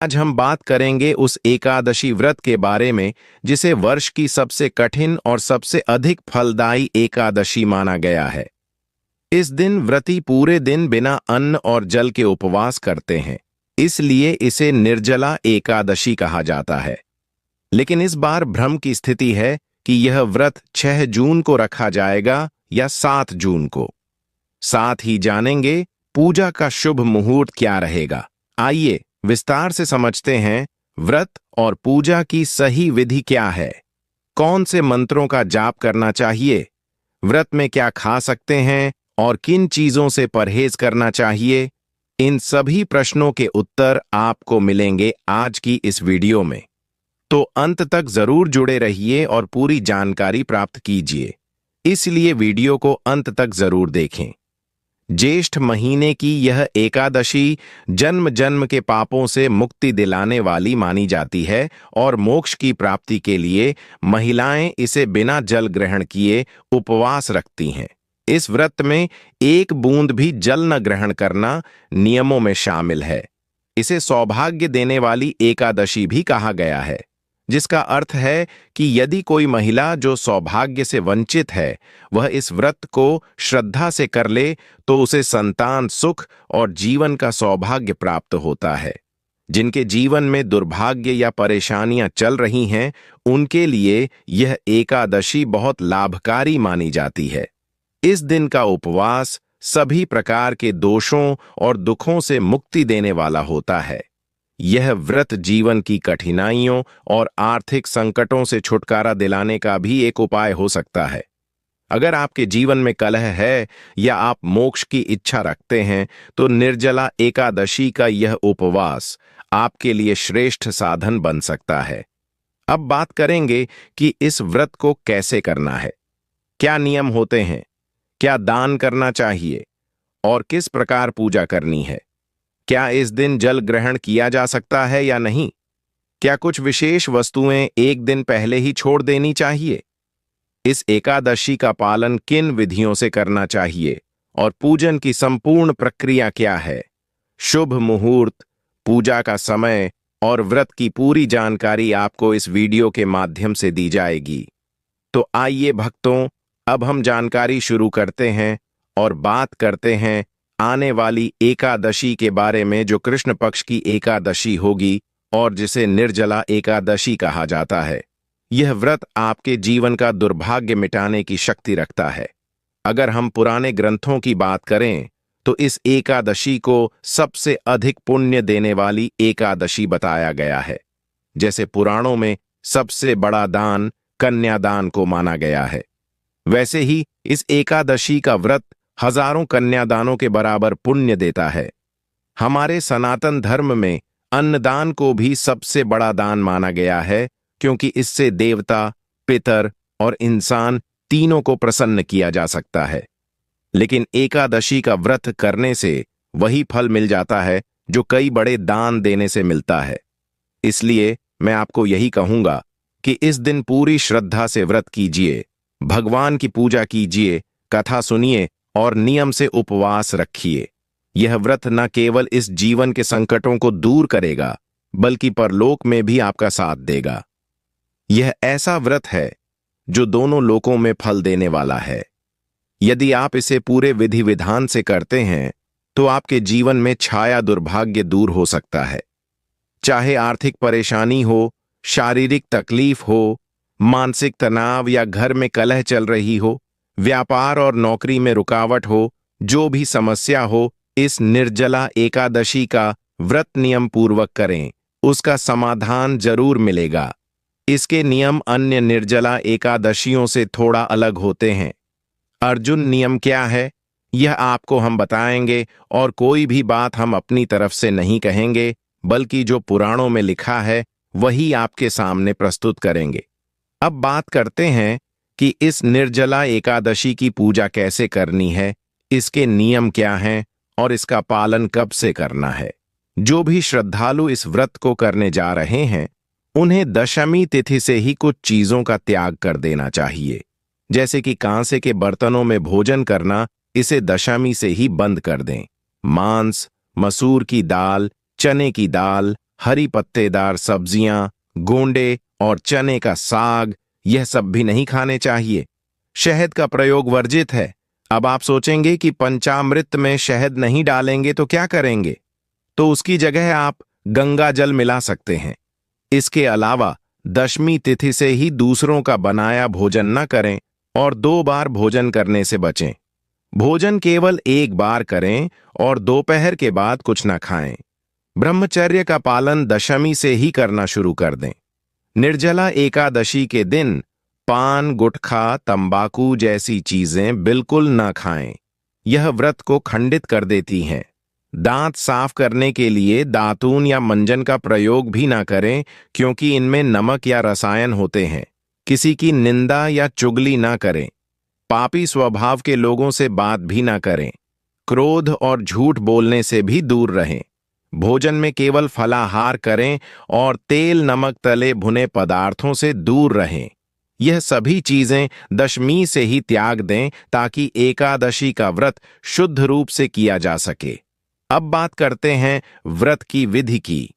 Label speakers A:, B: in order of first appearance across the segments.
A: आज हम बात करेंगे उस एकादशी व्रत के बारे में जिसे वर्ष की सबसे कठिन और सबसे अधिक फलदायी एकादशी माना गया है। इस दिन व्रती पूरे दिन बिना अन्न और जल के उपवास करते हैं, इसलिए इसे निर्जला एकादशी कहा जाता है। लेकिन इस बार भ्रम की स्थिति है कि यह व्रत 6 जून को रखा जाएगा या 7 जून को। साथ ही जानेंगे पूजा का शुभ मुहूर्त क्या रहेगा। आइए विस्तार से समझते हैं व्रत और पूजा की सही विधि क्या है। कौन से मंत्रों का जाप करना चाहिए, व्रत में क्या खा सकते हैं और किन चीजों से परहेज करना चाहिए। इन सभी प्रश्नों के उत्तर आपको मिलेंगे आज की इस वीडियो में, तो अंत तक जरूर जुड़े रहिए और पूरी जानकारी प्राप्त कीजिए। इसलिए वीडियो को अंत तक जरूर देखें। ज्येष्ठ महीने की यह एकादशी जन्म जन्म के पापों से मुक्ति दिलाने वाली मानी जाती है और मोक्ष की प्राप्ति के लिए महिलाएं इसे बिना जल ग्रहण किए उपवास रखती हैं। इस व्रत में एक बूंद भी जल न ग्रहण करना नियमों में शामिल है। इसे सौभाग्य देने वाली एकादशी भी कहा गया है, जिसका अर्थ है कि यदि कोई महिला जो सौभाग्य से वंचित है वह इस व्रत को श्रद्धा से कर ले तो उसे संतान सुख और जीवन का सौभाग्य प्राप्त होता है। जिनके जीवन में दुर्भाग्य या परेशानियां चल रही हैं, उनके लिए यह एकादशी बहुत लाभकारी मानी जाती है। इस दिन का उपवास सभी प्रकार के दोषों और दुखों से मुक्ति देने वाला होता है। यह व्रत जीवन की कठिनाइयों और आर्थिक संकटों से छुटकारा दिलाने का भी एक उपाय हो सकता है। अगर आपके जीवन में कलह है या आप मोक्ष की इच्छा रखते हैं, तो निर्जला एकादशी का यह उपवास आपके लिए श्रेष्ठ साधन बन सकता है। अब बात करेंगे कि इस व्रत को कैसे करना है, क्या नियम होते हैं, क्या दान करना चाहिए और किस प्रकार पूजा करनी है। क्या इस दिन जल ग्रहण किया जा सकता है या नहीं? क्या कुछ विशेष वस्तुएं एक दिन पहले ही छोड़ देनी चाहिए? इस एकादशी का पालन किन विधियों से करना चाहिए और पूजन की संपूर्ण प्रक्रिया क्या है? शुभ मुहूर्त, पूजा का समय और व्रत की पूरी जानकारी आपको इस वीडियो के माध्यम से दी जाएगी। तो आइए भक्तों, अब हम जानकारी शुरू करते हैं और बात करते हैं आने वाली एकादशी के बारे में, जो कृष्ण पक्ष की एकादशी होगी और जिसे निर्जला एकादशी कहा जाता है। यह व्रत आपके जीवन का दुर्भाग्य मिटाने की शक्ति रखता है। अगर हम पुराने ग्रंथों की बात करें तो इस एकादशी को सबसे अधिक पुण्य देने वाली एकादशी बताया गया है। जैसे पुराणों में सबसे बड़ा दान कन्यादान को माना गया है, वैसे ही इस एकादशी का व्रत हजारों कन्यादानों के बराबर पुण्य देता है। हमारे सनातन धर्म में अन्नदान को भी सबसे बड़ा दान माना गया है, क्योंकि इससे देवता, पितर और इंसान तीनों को प्रसन्न किया जा सकता है। लेकिन एकादशी का व्रत करने से वही फल मिल जाता है जो कई बड़े दान देने से मिलता है। इसलिए मैं आपको यही कहूंगा कि इस दिन पूरी श्रद्धा से व्रत कीजिए, भगवान की पूजा कीजिए, कथा सुनिए और नियम से उपवास रखिए। यह व्रत न केवल इस जीवन के संकटों को दूर करेगा, बल्कि परलोक में भी आपका साथ देगा। यह ऐसा व्रत है जो दोनों लोकों में फल देने वाला है। यदि आप इसे पूरे विधि विधान से करते हैं तो आपके जीवन में छाया दुर्भाग्य दूर हो सकता है। चाहे आर्थिक परेशानी हो, शारीरिक तकलीफ हो, मानसिक तनाव या घर में कलह चल रही हो, व्यापार और नौकरी में रुकावट हो, जो भी समस्या हो, इस निर्जला एकादशी का व्रत नियम पूर्वक करें, उसका समाधान जरूर मिलेगा। इसके नियम अन्य निर्जला एकादशियों से थोड़ा अलग होते हैं। अर्जुन नियम क्या है, यह आपको हम बताएंगे और कोई भी बात हम अपनी तरफ से नहीं कहेंगे, बल्कि जो पुराणों में लिखा है वही आपके सामने प्रस्तुत करेंगे। अब बात करते हैं कि इस निर्जला एकादशी की पूजा कैसे करनी है, इसके नियम क्या हैं और इसका पालन कब से करना है। जो भी श्रद्धालु इस व्रत को करने जा रहे हैं, उन्हें दशमी तिथि से ही कुछ चीजों का त्याग कर देना चाहिए। जैसे कि कांसे के बर्तनों में भोजन करना, इसे दशमी से ही बंद कर दें। मांस, मसूर की दाल, चने की दाल, हरी पत्तेदार सब्जियां, गोंडे और चने का साग, यह सब भी नहीं खाने चाहिए। शहद का प्रयोग वर्जित है। अब आप सोचेंगे कि पंचामृत में शहद नहीं डालेंगे तो क्या करेंगे? तो उसकी जगह आप गंगा जल मिला सकते हैं। इसके अलावा दशमी तिथि से ही दूसरों का बनाया भोजन न करें और 2 बार भोजन करने से बचें। भोजन केवल 1 बार करें और दोपहर के बाद कुछ न खाएं। ब्रह्मचर्य का पालन दशमी से ही करना शुरू कर दें। निर्जला एकादशी के दिन पान, गुटखा, तंबाकू जैसी चीजें बिल्कुल न खाएं। यह व्रत को खंडित कर देती हैं। दांत साफ करने के लिए दातून या मंजन का प्रयोग भी ना करें, क्योंकि इनमें नमक या रसायन होते हैं। किसी की निंदा या चुगली ना करें। पापी स्वभाव के लोगों से बात भी ना करें। क्रोध और झूठ बोलने से भी दूर रहें। भोजन में केवल फलाहार करें और तेल नमक तले भुने पदार्थों से दूर रहें। यह सभी चीजें दशमी से ही त्याग दें ताकि एकादशी का व्रत शुद्ध रूप से किया जा सके। अब बात करते हैं व्रत की विधि की।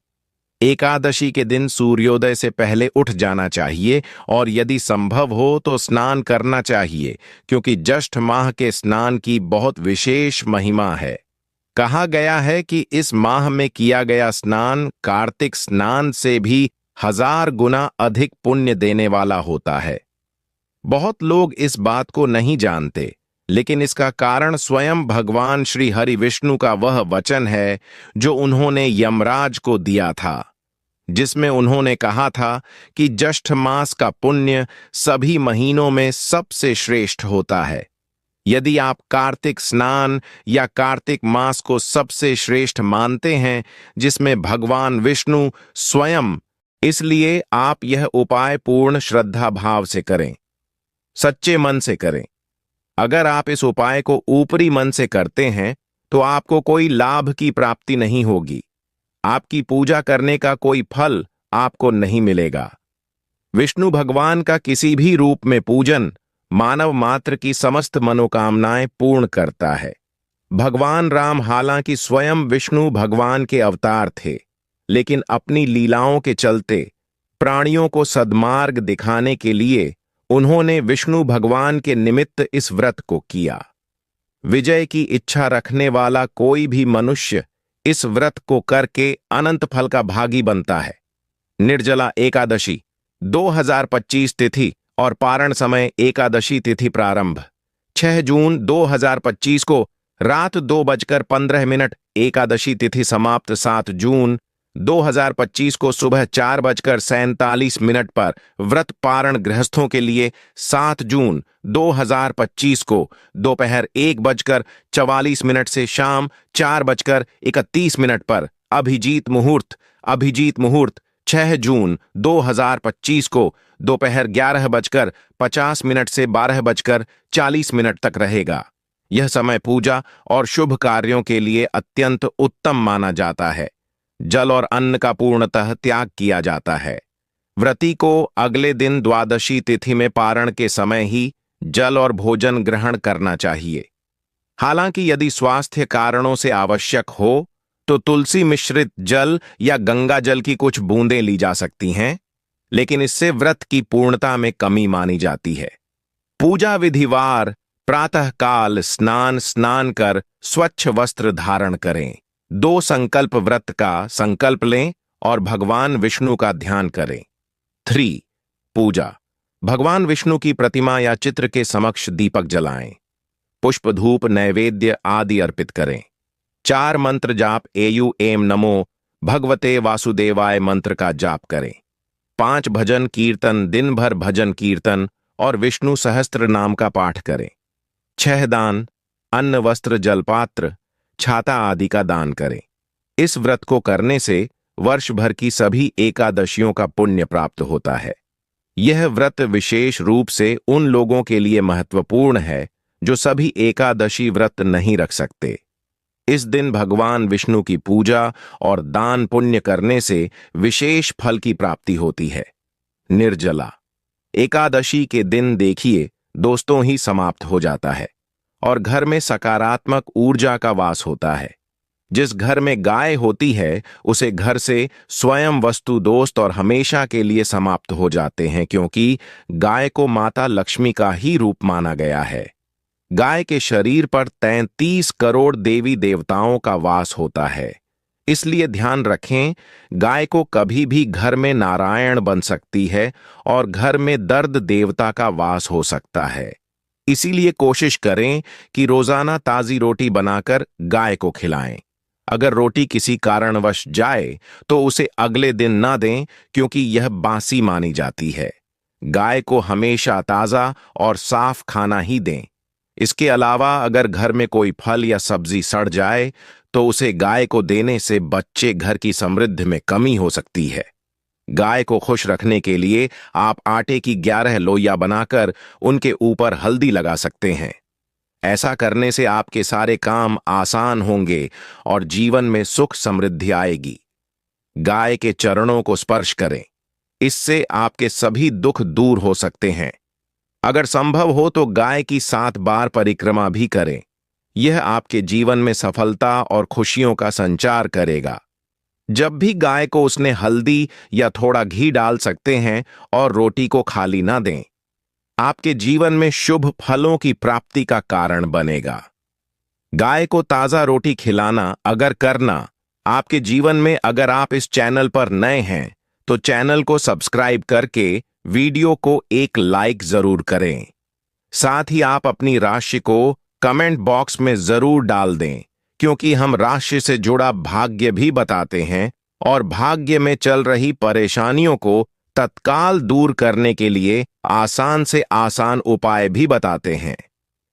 A: एकादशी के दिन सूर्योदय से पहले उठ जाना चाहिए और यदि संभव हो तो स्नान करना चाहिए, क्योंकि ज्येष्ठ माह के स्नान की बहुत विशेष महिमा है। कहा गया है कि इस माह में किया गया स्नान कार्तिक स्नान से भी 1000 गुना अधिक पुण्य देने वाला होता है। बहुत लोग इस बात को नहीं जानते, लेकिन इसका कारण स्वयं भगवान श्री हरि विष्णु का वह वचन है जो उन्होंने यमराज को दिया था, जिसमें उन्होंने कहा था कि ज्येष्ठ मास का पुण्य सभी महीनों में सबसे श्रेष्ठ होता है। यदि आप कार्तिक स्नान या कार्तिक मास को सबसे श्रेष्ठ मानते हैं, जिसमें भगवान विष्णु स्वयं, इसलिए आप यह उपाय पूर्ण श्रद्धा भाव से करें, सच्चे मन से करें। अगर आप इस उपाय को ऊपरी मन से करते हैं तो आपको कोई लाभ की प्राप्ति नहीं होगी। आपकी पूजा करने का कोई फल आपको नहीं मिलेगा। विष्णु भगवान का किसी भी रूप में पूजन मानव मात्र की समस्त मनोकामनाएं पूर्ण करता है। भगवान राम हालांकि स्वयं विष्णु भगवान के अवतार थे, लेकिन अपनी लीलाओं के चलते प्राणियों को सद्मार्ग दिखाने के लिए उन्होंने विष्णु भगवान के निमित्त इस व्रत को किया। विजय की इच्छा रखने वाला कोई भी मनुष्य इस व्रत को करके अनंत फल का भागी बनता है। निर्जला एकादशी 2025 तिथि और पारण समय एकादशी तिथि प्रारंभ 6 जून 2025 को रात 2:15 एकादशी तिथि समाप्त 7 जून 2025 को सुबह 4:47 पर व्रत पारण गृहस्थों के लिए 7 जून 2025 को दोपहर 1:44 से शाम 4:31 पर अभिजीत मुहूर्त 6 जून 2025 को दोपहर 11:50 से 12:40 तक रहेगा। यह समय पूजा और शुभ कार्यों के लिए अत्यंत उत्तम माना जाता है। जल और अन्न का पूर्णतः त्याग किया जाता है। व्रती को अगले दिन द्वादशी तिथि में पारण के समय ही जल और भोजन ग्रहण करना चाहिए। हालांकि यदि स्वास्थ्य कारणों से आवश्यक हो तो तुलसी मिश्रित जल या गंगा जल की कुछ बूंदें ली जा सकती हैं, लेकिन इससे व्रत की पूर्णता में कमी मानी जाती है। पूजा विधिवार प्रातःकाल स्नान कर स्वच्छ वस्त्र धारण करें। 2 संकल्प व्रत का संकल्प लें और भगवान विष्णु का ध्यान करें। 3. पूजा। भगवान विष्णु की प्रतिमा या चित्र के समक्ष दीपक जलाएं। पुष्प धूप नैवेद्य आदि अर्पित करें। 4 मंत्र जाप एयु एम नमो भगवते वासुदेवाय मंत्र का जाप करें। 5 भजन कीर्तन, दिन भर भजन कीर्तन और विष्णु सहस्त्र नाम का पाठ करें। 6 दान, अन्न वस्त्र जलपात्र छाता आदि का दान करें। इस व्रत को करने से वर्ष भर की सभी एकादशियों का पुण्य प्राप्त होता है। यह व्रत विशेष रूप से उन लोगों के लिए महत्वपूर्ण है जो सभी एकादशी व्रत नहीं रख सकते। इस दिन भगवान विष्णु की पूजा और दान पुण्य करने से विशेष फल की प्राप्ति होती है। निर्जला एकादशी के दिन देखिए दोस्तों ही समाप्त हो जाता है और घर में सकारात्मक ऊर्जा का वास होता है। जिस घर में गाय होती है उसे घर से स्वयं वस्तु दोस्त और हमेशा के लिए समाप्त हो जाते हैं, क्योंकि गाय को माता लक्ष्मी का ही रूप माना गया है। गाय के शरीर पर 33 करोड़ देवी देवताओं का वास होता है। इसलिए ध्यान रखें, गाय को कभी भी घर में नारायण बन सकती है और घर में दर्द देवता का वास हो सकता है। इसीलिए कोशिश करें कि रोजाना ताजी रोटी बनाकर गाय को खिलाएं। अगर रोटी किसी कारणवश जाए तो उसे अगले दिन ना दें, क्योंकि यह बासी मानी जाती है। गाय को हमेशा ताजा और साफ खाना ही दें। इसके अलावा अगर घर में कोई फल या सब्जी सड़ जाए तो उसे गाय को देने से बच्चे घर की समृद्धि में कमी हो सकती है। गाय को खुश रखने के लिए आप आटे की 11 लोइयां बनाकर उनके ऊपर हल्दी लगा सकते हैं। ऐसा करने से आपके सारे काम आसान होंगे और जीवन में सुख समृद्धि आएगी। गाय के चरणों को स्पर्श करें, इससे आपके सभी दुख दूर हो सकते हैं। अगर संभव हो तो गाय की 7 बार परिक्रमा भी करें। यह आपके जीवन में सफलता और खुशियों का संचार करेगा। जब भी गाय को उसने हल्दी या थोड़ा घी डाल सकते हैं और रोटी को खाली ना दें। आपके जीवन में शुभ फलों की प्राप्ति का कारण बनेगा। गाय को ताजा रोटी खिलाना अगर करना आपके जीवन में, अगर आप इस चैनल पर नए हैं तो चैनल को सब्सक्राइब करके वीडियो को एक लाइक जरूर करें। साथ ही आप अपनी राशि को कमेंट बॉक्स में जरूर डाल दें, क्योंकि हम राशि से जुड़ा भाग्य भी बताते हैं और भाग्य में चल रही परेशानियों को तत्काल दूर करने के लिए आसान से आसान उपाय भी बताते हैं।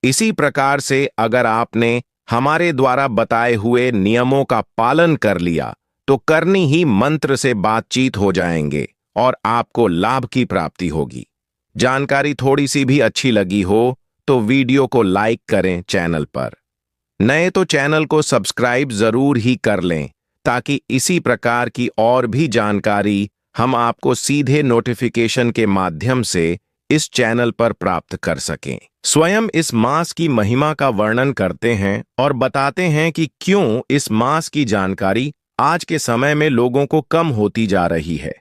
A: इसी प्रकार से अगर आपने हमारे द्वारा बताए हुए नियमों का पालन कर लिया तो करनी ही मंत्र से बातचीत हो जाएंगे और आपको लाभ की प्राप्ति होगी। जानकारी थोड़ी सी भी अच्छी लगी हो तो वीडियो को लाइक करें। चैनल पर नए तो चैनल को सब्सक्राइब जरूर ही कर लें, ताकि इसी प्रकार की और भी जानकारी हम आपको सीधे नोटिफिकेशन के माध्यम से इस चैनल पर प्राप्त कर सकें। स्वयं इस मास की महिमा का वर्णन करते हैं और बताते हैं कि क्यों इस मास की जानकारी आज के समय में लोगों को कम होती जा रही है।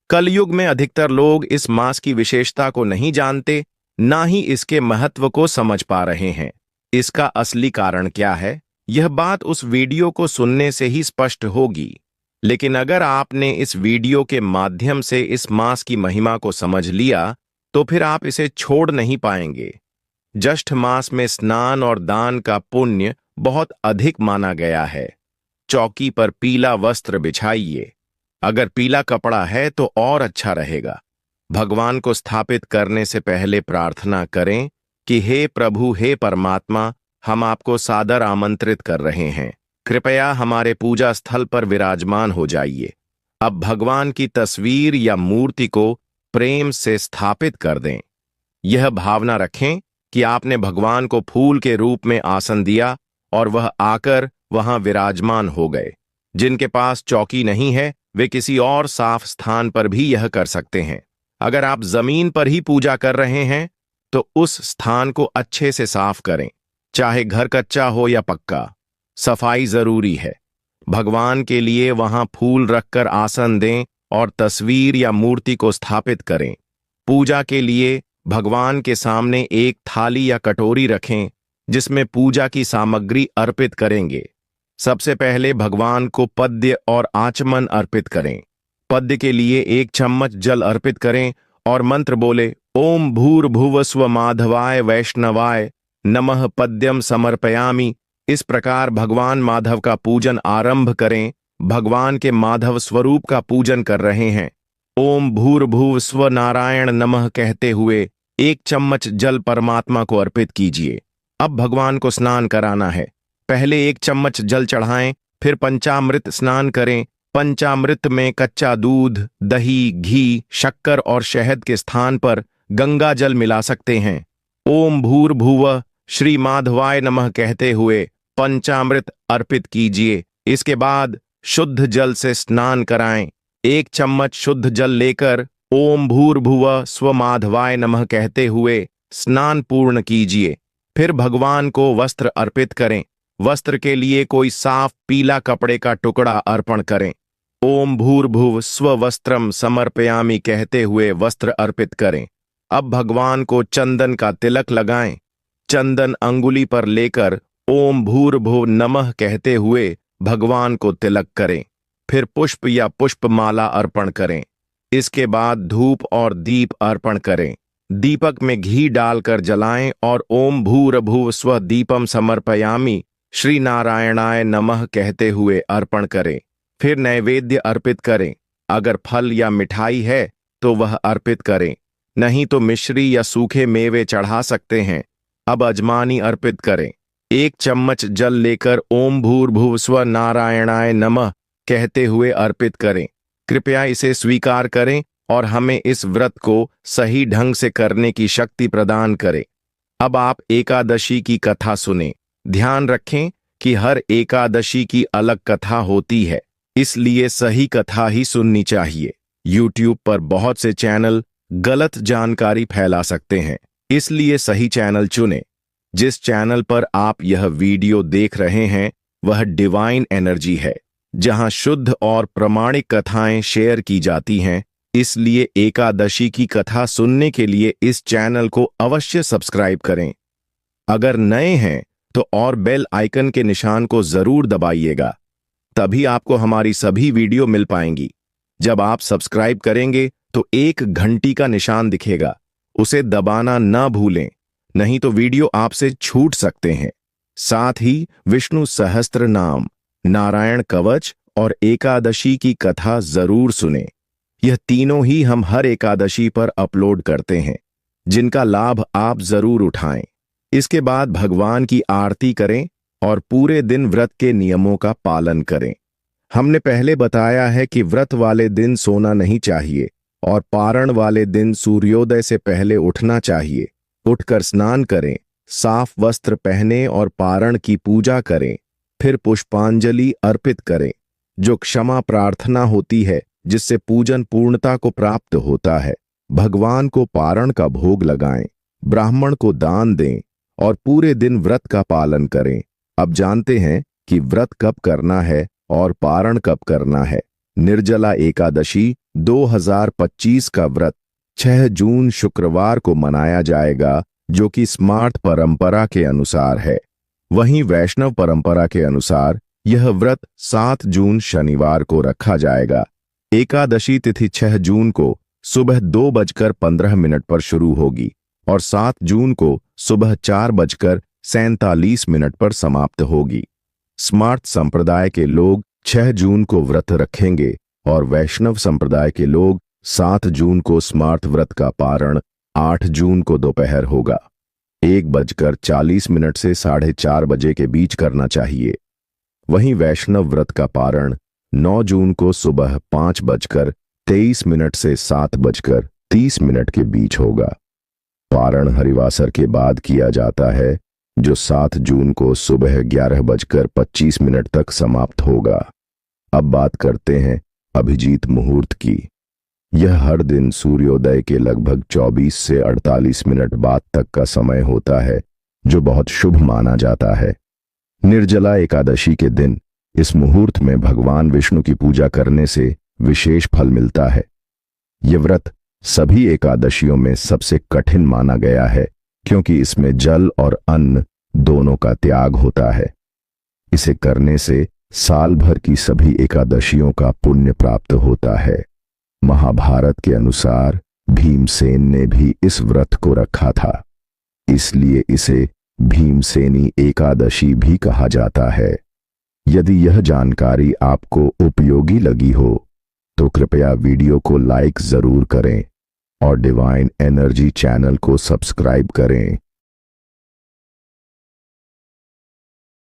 A: कलयुग में अधिकतर लोग इस मास की विशेषता को नहीं जानते, ना ही इसके महत्व को समझ पा रहे हैं। इसका असली कारण क्या है, यह बात उस वीडियो को सुनने से ही स्पष्ट होगी। लेकिन अगर आपने इस वीडियो के माध्यम से इस मास की महिमा को समझ लिया तो फिर आप इसे छोड़ नहीं पाएंगे। ज्येष्ठ मास में स्नान और दान का पुण्य बहुत अधिक माना गया है। चौकी पर पीला वस्त्र बिछाइए। अगर पीला कपड़ा है तो और अच्छा रहेगा। भगवान को स्थापित करने से पहले प्रार्थना करें कि हे प्रभु, हे परमात्मा, हम आपको सादर आमंत्रित कर रहे हैं। कृपया हमारे पूजा स्थल पर विराजमान हो जाइए। अब भगवान की तस्वीर या मूर्ति को प्रेम से स्थापित कर दें। यह भावना रखें कि आपने भगवान को फूल के रूप में आसन दिया और वह आकर वहां विराजमान हो गए। जिनके पास चौकी नहीं है वे किसी और साफ स्थान पर भी यह कर सकते हैं। अगर आप जमीन पर ही पूजा कर रहे हैं तो उस स्थान को अच्छे से साफ करें, चाहे घर कच्चा हो या पक्का। सफाई जरूरी है। भगवान के लिए वहां फूल रखकर आसन दें और तस्वीर या मूर्ति को स्थापित करें। पूजा के लिए भगवान के सामने एक थाली या कटोरी रखें जिसमें पूजा की सामग्री अर्पित करेंगे। सबसे पहले भगवान को पद्य और आचमन अर्पित करें। पद्य के लिए 1 चम्मच जल अर्पित करें और मंत्र बोले, ओम भूर्भुवस्व माधवाय वैष्णवाय नमः पद्यम समर्पयामि। इस प्रकार भगवान माधव का पूजन आरंभ करें। भगवान के माधव स्वरूप का पूजन कर रहे हैं। ओम भूर्भुव स्व नारायण नमः कहते हुए 1 चम्मच जल परमात्मा को अर्पित कीजिए। अब भगवान को स्नान कराना है। पहले 1 चम्मच जल चढ़ाएं, फिर पंचामृत स्नान करें। पंचामृत में कच्चा दूध, दही, घी, शक्कर और शहद के स्थान पर गंगा जल मिला सकते हैं। ओम भूर्भुवः श्री माधवाय नमः कहते हुए पंचामृत अर्पित कीजिए। इसके बाद शुद्ध जल से स्नान कराएं। 1 चम्मच शुद्ध जल लेकर ओम भूर्भुवः स्व माधवाय नमः कहते हुए स्नान पूर्ण कीजिए। फिर भगवान को वस्त्र अर्पित करें। वस्त्र के लिए कोई साफ पीला कपड़े का टुकड़ा अर्पण करें। ओम भूर्भुव स्व वस्त्रम समर्पयामि कहते हुए वस्त्र अर्पित करें। अब भगवान को चंदन का तिलक लगाएं। चंदन अंगुली पर लेकर ओम भूर्भुव नमः कहते हुए भगवान को तिलक करें। फिर पुष्प या पुष्पमाला अर्पण करें। इसके बाद धूप और दीप अर्पण करें। दीपक में घी डालकर जलाएं और ओम भूर्भुव स्व दीपम समर्पयामि श्री नारायणाय नमः कहते हुए अर्पण करें। फिर नैवेद्य अर्पित करें। अगर फल या मिठाई है तो वह अर्पित करें, नहीं तो मिश्री या सूखे मेवे चढ़ा सकते हैं। अब अजमानी अर्पित करें। 1 चम्मच जल लेकर ओम भूर्भुव स्व नारायणाय नमः कहते हुए अर्पित करें। कृपया इसे स्वीकार करें और हमें इस व्रत को सही ढंग से करने की शक्ति प्रदान करें। अब आप एकादशी की कथा सुने। ध्यान रखें कि हर एकादशी की अलग कथा होती है, इसलिए सही कथा ही सुननी चाहिए। YouTube पर बहुत से चैनल गलत जानकारी फैला सकते हैं, इसलिए सही चैनल चुनें। जिस चैनल पर आप यह वीडियो देख रहे हैं वह डिवाइन एनर्जी है, जहां शुद्ध और प्रमाणिक कथाएं शेयर की जाती हैं। इसलिए एकादशी की कथा सुनने के लिए इस चैनल को अवश्य सब्सक्राइब करें। अगर नए हैं तो और बेल आइकन के निशान को जरूर दबाइएगा, तभी आपको हमारी सभी वीडियो मिल पाएंगी। जब आप सब्सक्राइब करेंगे तो एक घंटी का निशान दिखेगा, उसे दबाना ना भूलें, नहीं तो वीडियो आपसे छूट सकते हैं। साथ ही विष्णु सहस्त्र नाम, नारायण कवच और एकादशी की कथा जरूर सुनें। यह तीनों ही हम हर एकादशी पर अपलोड करते हैं, जिनका लाभ आप जरूर उठाएं। इसके बाद भगवान की आरती करें और पूरे दिन व्रत के नियमों का पालन करें। हमने पहले बताया है कि व्रत वाले दिन सोना नहीं चाहिए और पारण वाले दिन सूर्योदय से पहले उठना चाहिए। उठकर स्नान करें, साफ वस्त्र पहने और पारण की पूजा करें। फिर पुष्पांजलि अर्पित करें, जो क्षमा प्रार्थना होती है, जिससे पूजन पूर्णता को प्राप्त होता है। भगवान को पारण का भोग लगाएं, ब्राह्मण को दान दें और पूरे दिन व्रत का पालन करें। अब जानते हैं कि व्रत कब करना है और पारण कब करना है। निर्जला एकादशी 2025 का व्रत 6 जून शुक्रवार को मनाया जाएगा, जो कि स्मार्त परंपरा के अनुसार है। वहीं वैष्णव परंपरा के अनुसार यह व्रत 7 जून शनिवार को रखा जाएगा। एकादशी तिथि 6 जून को सुबह 2:15 पर शुरू होगी और 7 जून को सुबह 4:47 पर समाप्त होगी। स्मार्त संप्रदाय के लोग 6 जून को व्रत रखेंगे और वैष्णव संप्रदाय के लोग 7 जून को स्मार्त व्रत का पारण 8 जून को दोपहर होगा। 1:40 से 4:30 बजे के बीच करना चाहिए। वहीं वैष्णव व्रत का पारण 9 जून को सुबह 5:23 से 7:30 के बीच होगा। पारण हरिवासर के बाद किया जाता है, जो 7 जून को सुबह 11:25 तक समाप्त होगा। अब बात करते हैं अभिजीत मुहूर्त की। यह हर दिन सूर्योदय के लगभग 24 से 48 मिनट बाद तक का समय होता है, जो बहुत शुभ माना जाता है। निर्जला एकादशी के दिन इस मुहूर्त में भगवान विष्णु की पूजा करने से विशेष फल मिलता है। यह व्रत सभी एकादशियों में सबसे कठिन माना गया है, क्योंकि इसमें जल और अन्न दोनों का त्याग होता है। इसे करने से साल भर की सभी एकादशियों का पुण्य प्राप्त होता है। महाभारत के अनुसार भीमसेन ने भी इस व्रत को रखा था, इसलिए इसे भीमसेनी एकादशी भी कहा जाता है। यदि यह जानकारी आपको उपयोगी लगी हो तो कृपया वीडियो को लाइक जरूर करें और डिवाइन एनर्जी चैनल को सब्सक्राइब करें।